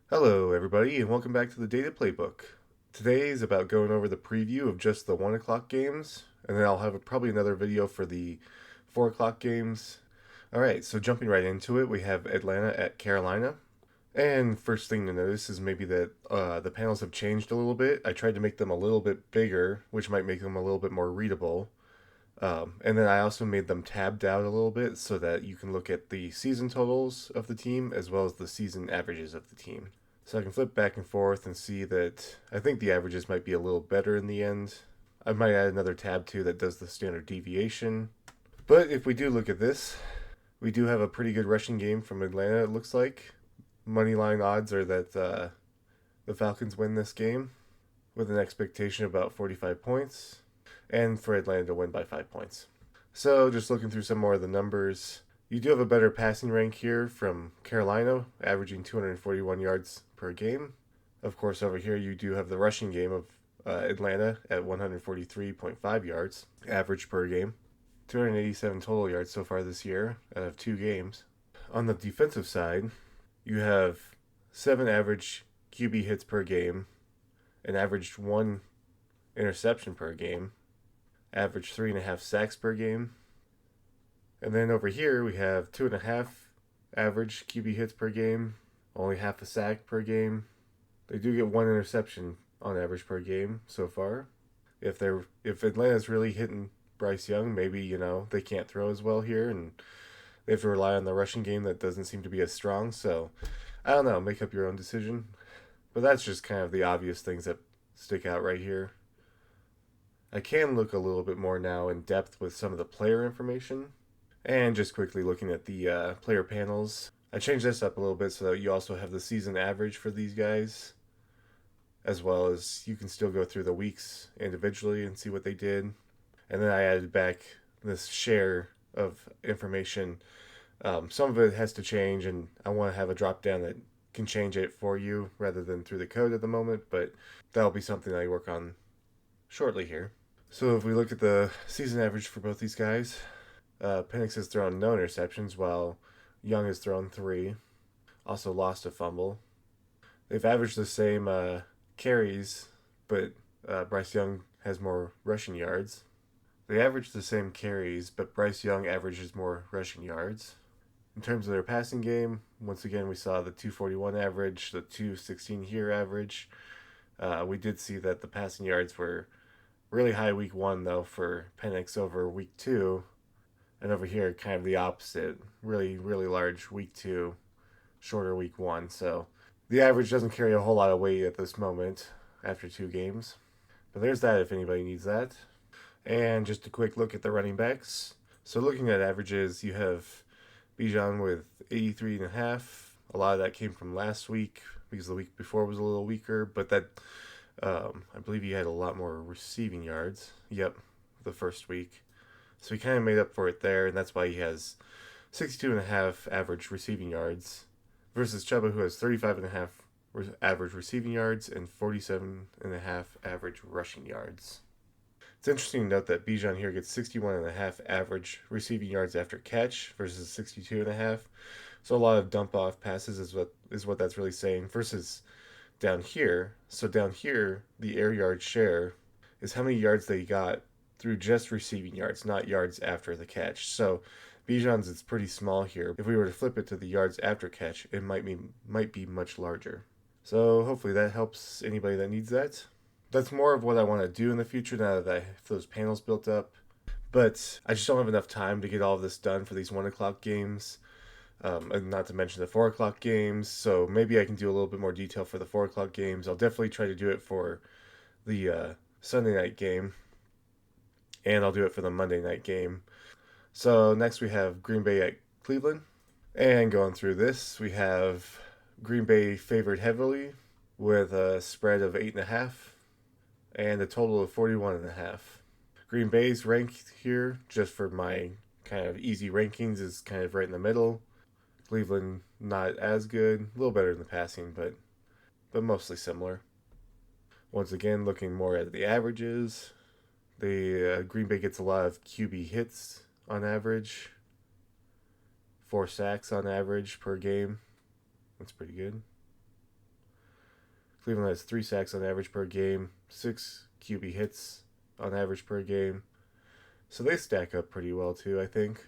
Hello, everybody, and welcome back to the Data Playbook. Today is about going over the preview of just the 1 o'clock games, and then I'll have probably another video for the 4 o'clock games. Alright, so jumping right into it, we have Atlanta at Carolina. And first thing to notice is maybe that the panels have changed a little bit. I tried to make them a little bit bigger, which might make them a little bit more readable. And then I also made them tabbed out a little bit so that you can look at the season totals of the team as well as the season averages of the team. So I can flip back and forth and see that I think the averages might be a little better in the end. I might add another tab too that does the standard deviation. But if we do look at this, we do have a pretty good rushing game from Atlanta, it looks like. Moneyline odds are that the Falcons win this game with an expectation of about 45 points, and for Atlanta to win by 5 points. So just looking through some more of the numbers, you do have a better passing rank here from Carolina, averaging 241 yards per game. Of course, over here you do have the rushing game of Atlanta at 143.5 yards average per game. 287 total yards so far this year out of 2 games. On the defensive side, you have 7 average QB hits per game, an averaged 1 interception per game, average 3.5 sacks per game. And then over here we have 2.5 average QB hits per game, only half a sack per game. They do get 1 interception on average per game so far. If Atlanta's really hitting Bryce Young, maybe they can't throw as well here, and they have to rely on the rushing game that doesn't seem to be as strong. So I don't know. Make up your own decision. But that's just kind of the obvious things that stick out right here. I can look a little bit more now in depth with some of the player information. And just quickly looking at the player panels. I changed this up a little bit so that you also have the season average for these guys, as well as you can still go through the weeks individually and see what they did. And then I added back this share of information. Some of it has to change, and I want to have a drop down that can change it for you rather than through the code at the moment, but that'll be something I work on shortly here. So if we look at the season average for both these guys, Penix has thrown no interceptions while Young has thrown 3. Also lost a fumble. They've averaged the same carries, but Bryce Young has more rushing yards. They average the same carries, but Bryce Young averages more rushing yards. In terms of their passing game, once again, we saw the 241 average, the 216 here average. We did see that the passing yards were really high week 1, though, for Penix over week 2. And over here, kind of the opposite. Really, really large week 2, shorter week 1. So the average doesn't carry a whole lot of weight at this moment after 2 games. But there's that if anybody needs that. And just a quick look at the running backs. So looking at averages, you have Bijan with 83.5. A lot of that came from last week because the week before was a little weaker. But that, I believe he had a lot more receiving yards. Yep, the first week. So he kind of made up for it there, and that's why he has 62.5 average receiving yards versus Chuba, who has 35.5 average receiving yards and 47.5 average rushing yards. It's interesting to note that Bijan here gets 61.5 average receiving yards after catch versus 62.5. So a lot of dump off passes is what that's really saying versus down here. So down here, the air yard share is how many yards they got through just receiving yards, not yards after the catch. So Bijan's is pretty small here. If we were to flip it to the yards after catch, it might be much larger. So hopefully that helps anybody that needs that. That's more of what I want to do in the future now that I have those panels built up. But I just don't have enough time to get all of this done for these 1 o'clock games. And not to mention the 4 o'clock games. So maybe I can do a little bit more detail for the 4 o'clock games. I'll definitely try to do it for the Sunday night game. And I'll do it for the Monday night game. So next we have Green Bay at Cleveland. And going through this, we have Green Bay favored heavily with a spread of 8.5 and a total of 41.5. Green Bay's rank here, just for my kind of easy rankings, is kind of right in the middle. Cleveland not as good, a little better in the passing, but mostly similar. Once again, looking more at the averages, the Green Bay gets a lot of QB hits on average, 4 sacks on average per game. That's pretty good. Cleveland has 3 sacks on average per game, 6 QB hits on average per game. So they stack up pretty well too, I think.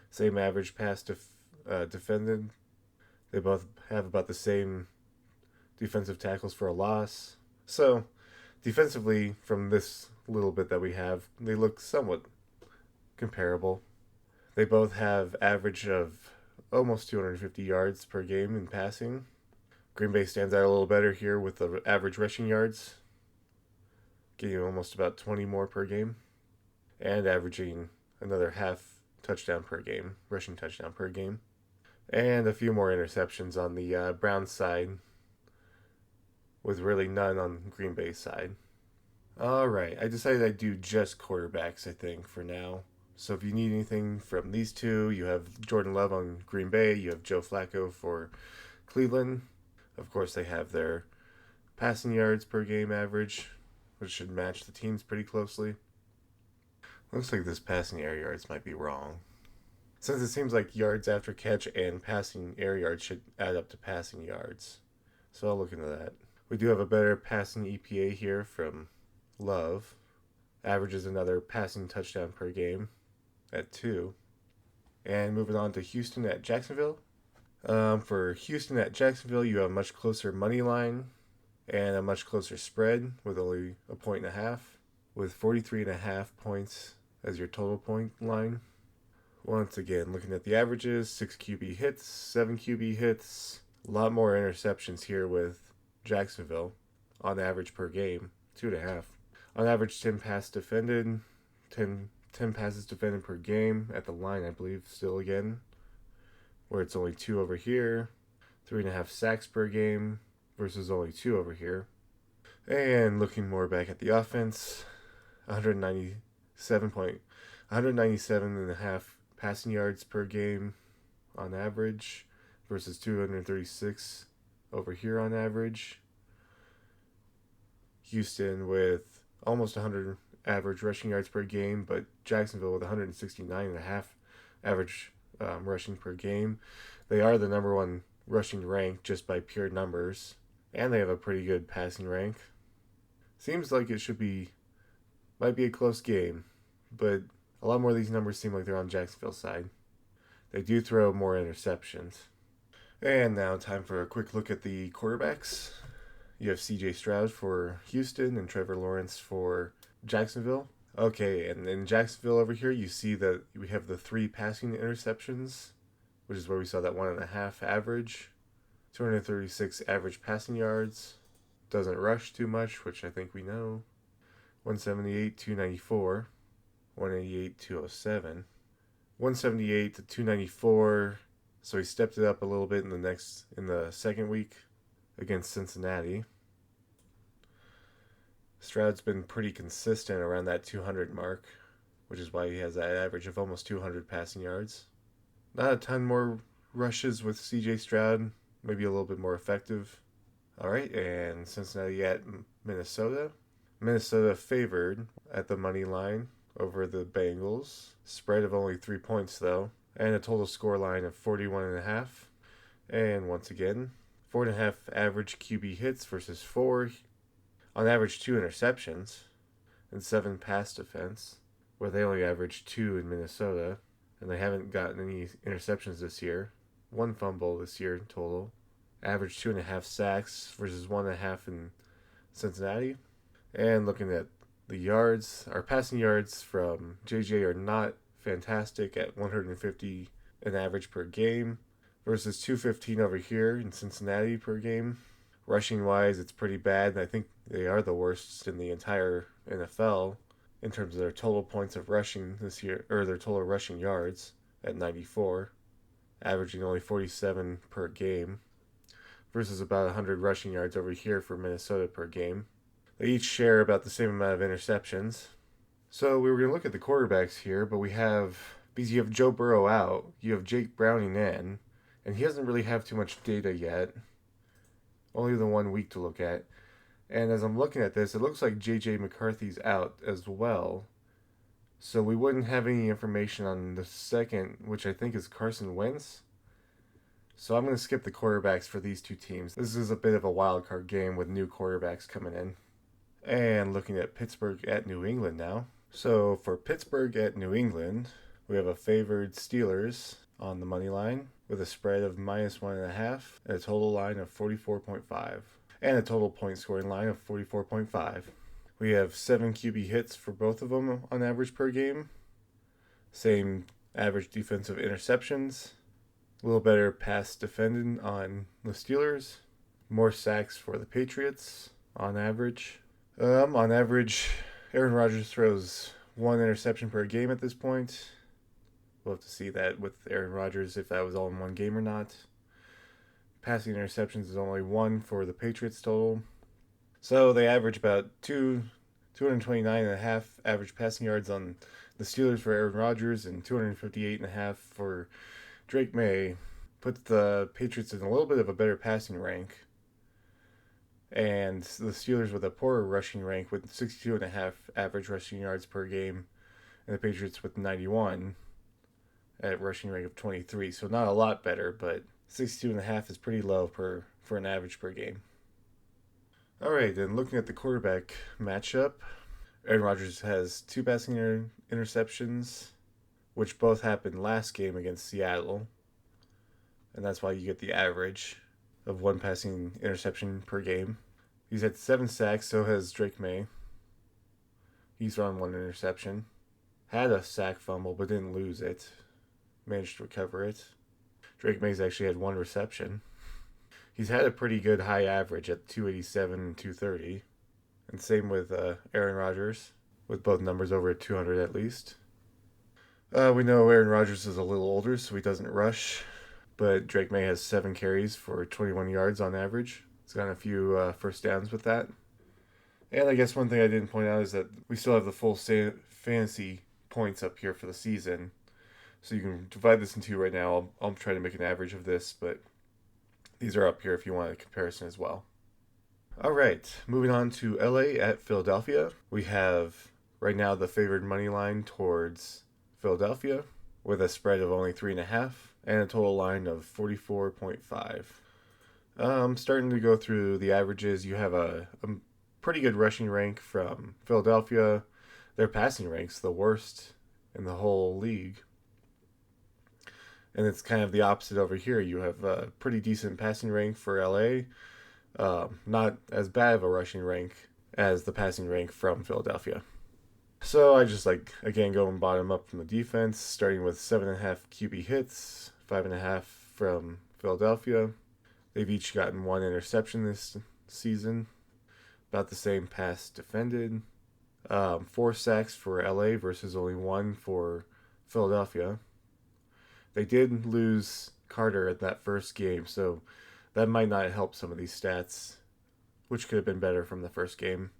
Same average pass defended. They both have about the same defensive tackles for a loss. So defensively, from this little bit that we have, they look somewhat comparable. They both have average of almost 250 yards per game in passing. Green Bay stands out a little better here with the average rushing yards, getting almost about 20 more per game, and averaging another half touchdown per game, rushing touchdown per game, and a few more interceptions on the Browns side, with really none on Green Bay's side. Alright, I decided I'd do just quarterbacks, I think, for now. So if you need anything from these two, you have Jordan Love on Green Bay, you have Joe Flacco for Cleveland. Of course, they have their passing yards per game average, which should match the teams pretty closely. Looks like this passing air yards might be wrong, since it seems like yards after catch and passing air yards should add up to passing yards. So I'll look into that. We do have a better passing EPA here from Love. Averages another passing touchdown per game at 2. And moving on to Houston at Jacksonville. For Houston at Jacksonville, you have a much closer money line and a much closer spread with only a 1.5, with 43.5 points as your total point line. Once again, looking at the averages, 6 QB hits, 7 QB hits, a lot more interceptions here with Jacksonville on average per game, 2.5. On average, 10 passes defended, 10 passes defended per game at the line, I believe, still again, where it's only 2 over here, 3.5 sacks per game versus only 2 over here. And looking more back at the offense, 197.5 passing yards per game on average versus 236 over here on average. Houston with almost 100 average rushing yards per game, but Jacksonville with 169.5 average rushing per game. They are the number one rushing rank just by pure numbers, and they have a pretty good passing rank. Seems like it might be a close game, but a lot more of these numbers seem like they're on Jacksonville's side. They do throw more interceptions. And now time for a quick look at the quarterbacks. You have CJ Stroud for Houston and Trevor Lawrence for Jacksonville. Okay, and in Jacksonville over here, you see that we have the 3 passing interceptions, which is where we saw that 1.5 average, 236 average passing yards, doesn't rush too much, which I think we know, 178, 294, 188, 207, 178 to 294. So he stepped it up a little bit in the second week against Cincinnati. Stroud's been pretty consistent around that 200 mark, which is why he has that average of almost 200 passing yards. Not a ton more rushes with CJ Stroud, maybe a little bit more effective. All right, and Cincinnati at Minnesota. Minnesota favored at the money line over the Bengals. Spread of only 3 points though, and a total score line of 41.5. And once again, 4.5 average QB hits versus 4. On average, 2 interceptions and 7 pass defense, where they only average 2 in Minnesota, and they haven't gotten any interceptions this year. 1 fumble this year total. Average 2.5 sacks versus 1.5 in Cincinnati. And looking at the yards, our passing yards from JJ are not fantastic at 150 an average per game versus 215 over here in Cincinnati per game. Rushing wise, it's pretty bad, and I think they are the worst in the entire NFL in terms of their total points of rushing this year, or their total rushing yards at 94, averaging only 47 per game versus about 100 rushing yards over here for Minnesota per game. They each share about the same amount of interceptions. So we were going to look at the quarterbacks here, but because you have Joe Burrow out, you have Jake Browning in, and he doesn't really have too much data yet. Only the 1 week to look at. And as I'm looking at this, it looks like J.J. McCarthy's out as well. So we wouldn't have any information on the second, which I think is Carson Wentz. So I'm going to skip the quarterbacks for these two teams. This is a bit of a wild card game with new quarterbacks coming in. And looking at Pittsburgh at New England now. So for Pittsburgh at New England, we have a favored Steelers on the money line with a spread of -1.5 and a total line of 44.5 and a total point scoring line of 44.5. We have 7 QB hits for both of them on average per game. Same average defensive interceptions. A little better pass defended on the Steelers. More sacks for the Patriots on average. On average, Aaron Rodgers throws 1 interception per game at this point. We'll have to see that with Aaron Rodgers if that was all in one game or not. Passing interceptions is only 1 for the Patriots total. So they average about 229.5 average passing yards on the Steelers for Aaron Rodgers and 258.5 for Drake May. Put the Patriots in a little bit of a better passing rank. And the Steelers with a poorer rushing rank with 62.5 average rushing yards per game. And the Patriots with 91 at rushing rank of 23. So not a lot better, but 62.5 is pretty low for an average per game. All right, then looking at the quarterback matchup, Aaron Rodgers has 2 passing interceptions, which both happened last game against Seattle. And that's why you get the average of 1 passing interception per game. He's had 7 sacks, so has Drake May. He's thrown 1 interception. Had a sack fumble, but didn't lose it. Managed to recover it. Drake May's actually had 1 reception. He's had a pretty good high average at 287 and 230. And same with Aaron Rodgers, with both numbers over 200 at least. We know Aaron Rodgers is a little older, so he doesn't rush. But Drake May has 7 carries for 21 yards on average. He's gotten a few first downs with that. And I guess one thing I didn't point out is that we still have the full fantasy points up here for the season. So you can divide this in 2 right now. I'll try to make an average of this, but these are up here if you want a comparison as well. All right, moving on to LA at Philadelphia. We have right now the favored money line towards Philadelphia with a spread of only 3.5 and a total line of 44.5. Starting to go through the averages. You have a pretty good rushing rank from Philadelphia. Their passing rank's the worst in the whole league. And it's kind of the opposite over here. You have a pretty decent passing rank for LA. Not as bad of a rushing rank as the passing rank from Philadelphia. So I just again, going bottom up from the defense, starting with 7.5 QB hits, 5.5 from Philadelphia. They've each gotten 1 interception this season. About the same pass defended. 4 sacks for LA versus only 1 for Philadelphia. They did lose Carter at that first game, so that might not help some of these stats, which could have been better from the first game.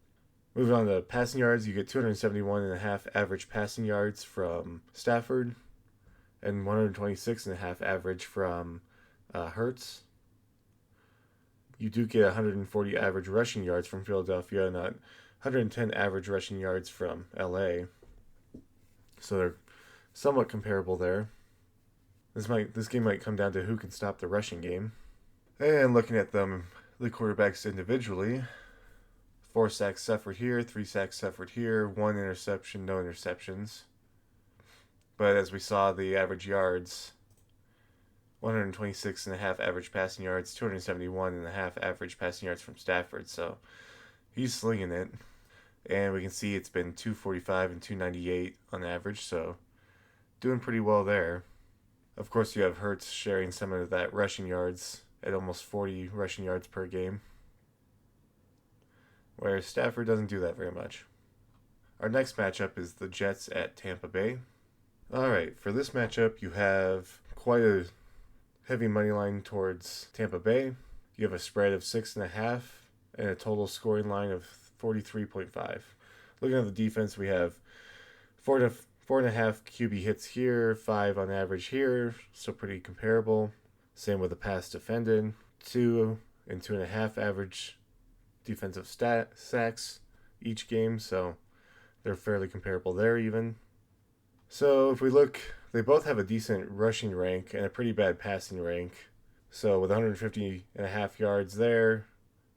Moving on to passing yards, you get 271.5 average passing yards from Stafford and 126.5 average from Hurts. You do get 140 average rushing yards from Philadelphia and 110 average rushing yards from LA. So they're somewhat comparable there. This game might come down to who can stop the rushing game. And looking at them, the quarterbacks individually, 4 sacks suffered here, 3 sacks suffered here, 1 interception, no interceptions. But as we saw, the average yards, 126.5 average passing yards, 271.5 average passing yards from Stafford. So he's slinging it. And we can see it's been 245 and 298 on average, so doing pretty well there. Of course, you have Hurts sharing some of that rushing yards at almost 40 rushing yards per game, whereas Stafford doesn't do that very much. Our next matchup is the Jets at Tampa Bay. All right, for this matchup, you have quite a heavy money line towards Tampa Bay. You have a spread of 6.5 and a total scoring line of 43.5. Looking at the defense, we have 4.5 QB hits here, 5 on average here, so pretty comparable. Same with the pass defended, 2 and 2.5 average defensive sacks each game, so they're fairly comparable there even. So if we look, they both have a decent rushing rank and a pretty bad passing rank. So with 150.5 yards there,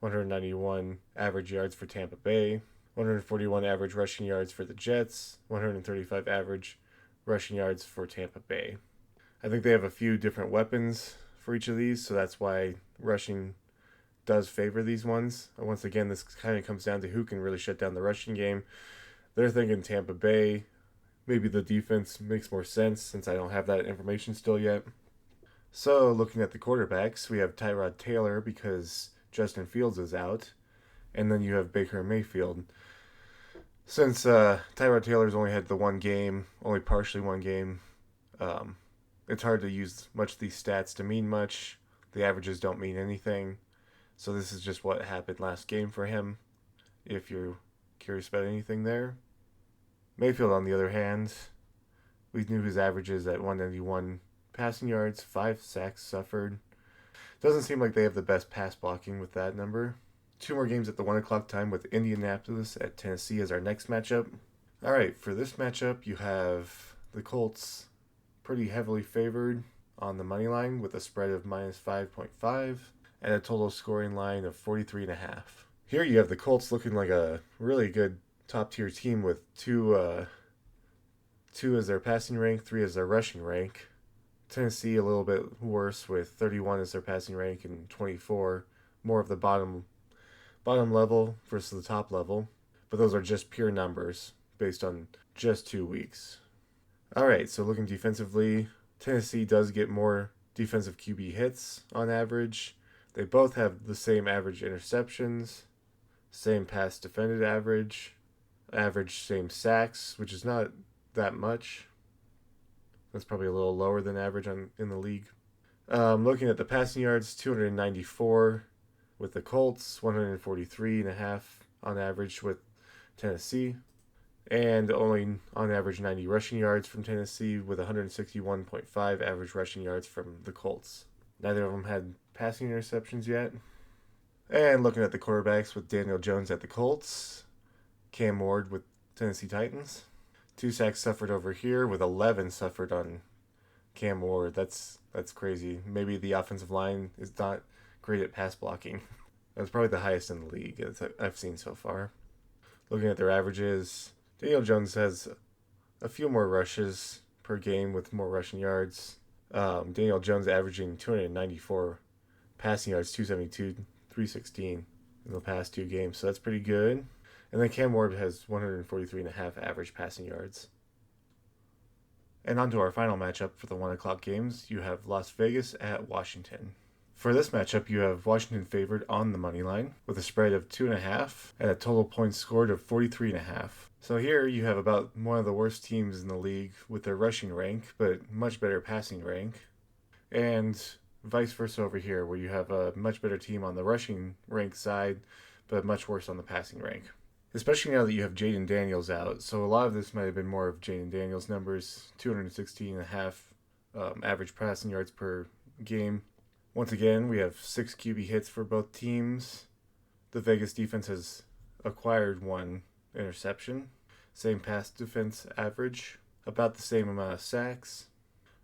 191 average yards for Tampa Bay, 141 average rushing yards for the Jets, 135 average rushing yards for Tampa Bay. I think they have a few different weapons for each of these, so that's why rushing does favor these ones. Once again, this kind of comes down to who can really shut down the rushing game. They're thinking Tampa Bay. Maybe the defense makes more sense since I don't have that information still yet. So, looking at the quarterbacks, we have Tyrod Taylor because Justin Fields is out, and then you have Baker Mayfield. Since Tyrod Taylor's only had the one game, only partially one game, um, it's hard to use much of these stats to mean much. The averages don't mean anything. So this is just what happened last game for him, if you're curious about anything there. Mayfield, on the other hand, we knew his averages at 191 passing yards, 5 sacks suffered. Doesn't seem like they have the best pass blocking with that number. 2 more games at the 1 o'clock time with Indianapolis at Tennessee as our next matchup. Alright, for this matchup, you have the Colts pretty heavily favored on the money line with a spread of minus 5.5 and a total scoring line of 43.5. Here you have the Colts looking like a really good top tier team with two as their passing rank, 3 as their rushing rank. Tennessee a little bit worse with 31 as their passing rank and 24, more of the bottom level versus the top level. But those are just pure numbers based on just 2 weeks. Alright, so looking defensively, Tennessee does get more defensive QB hits on average. They both have the same average interceptions, same pass defended average same sacks, which is not that much. That's probably a little lower than average in the league. Looking at the passing yards, 294 with the Colts, 143.5 on average with Tennessee, and only on average 90 rushing yards from Tennessee with 161.5 average rushing yards from the Colts. Neither of them had passing interceptions yet. And looking at the quarterbacks with Daniel Jones at the Colts, Cam Ward with Tennessee Titans. 2 sacks suffered over here with 11 suffered on Cam Ward. That's crazy. Maybe the offensive line is not great at pass blocking. That's probably the highest in the league as I've seen so far. Looking at their averages, Daniel Jones has a few more rushes per game with more rushing yards. Daniel Jones averaging 294 passing yards, 272, 316 in the past 2 games. So that's pretty good. And then Cam Ward has 143.5 average passing yards. And on to our final matchup for the 1 o'clock games. You have Las Vegas at Washington. For this matchup, you have Washington favored on the money line with a spread of 2.5 and a total points scored of 43.5. So here you have about one of the worst teams in the league with their rushing rank, but much better passing rank. And vice versa over here, where you have a much better team on the rushing rank side, but much worse on the passing rank. Especially now that you have Jaden Daniels out. So a lot of this might have been more of Jaden Daniels' numbers, 216.5 average passing yards per game. Once again, we have 6 QB hits for both teams. The Vegas defense has acquired 1 interception. Same pass defense average. About the same amount of sacks.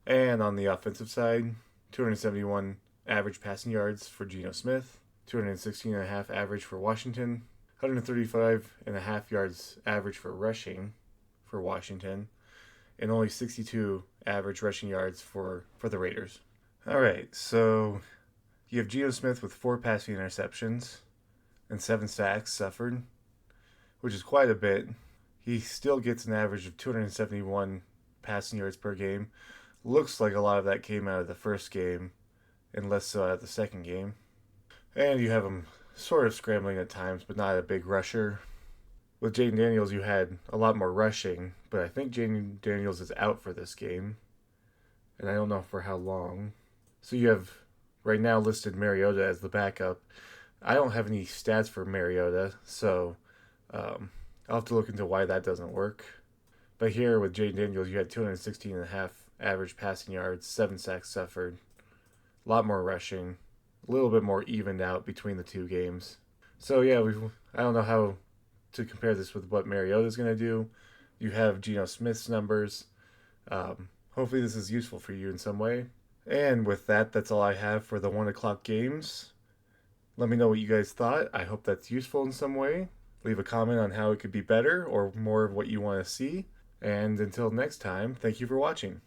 And on the offensive side, 271 average passing yards for Geno Smith. 216.5 average for Washington. 135.5 yards average for rushing for Washington, and only 62 average rushing yards for the Raiders. All right, so you have Geno Smith with 4 passing interceptions and 7 sacks suffered, which is quite a bit. He still gets an average of 271 passing yards per game. Looks like a lot of that came out of the first game, and less so out of the second game. And you have him sort of scrambling at times, but not a big rusher. With Jaden Daniels, you had a lot more rushing, but I think Jaden Daniels is out for this game, and I don't know for how long. So you have right now listed Mariota as the backup. I don't have any stats for Mariota, so I'll have to look into why that doesn't work. But here with Jaden Daniels, you had 216.5 average passing yards, 7 sacks suffered, a lot more rushing, a little bit more evened out between the 2 games. So yeah, I don't know how to compare this with what Mariota's going to do. You have Geno Smith's numbers. Hopefully this is useful for you in some way. And with that, that's all I have for the 1 o'clock games. Let me know what you guys thought. I hope that's useful in some way. Leave a comment on how it could be better or more of what you want to see. And until next time, thank you for watching.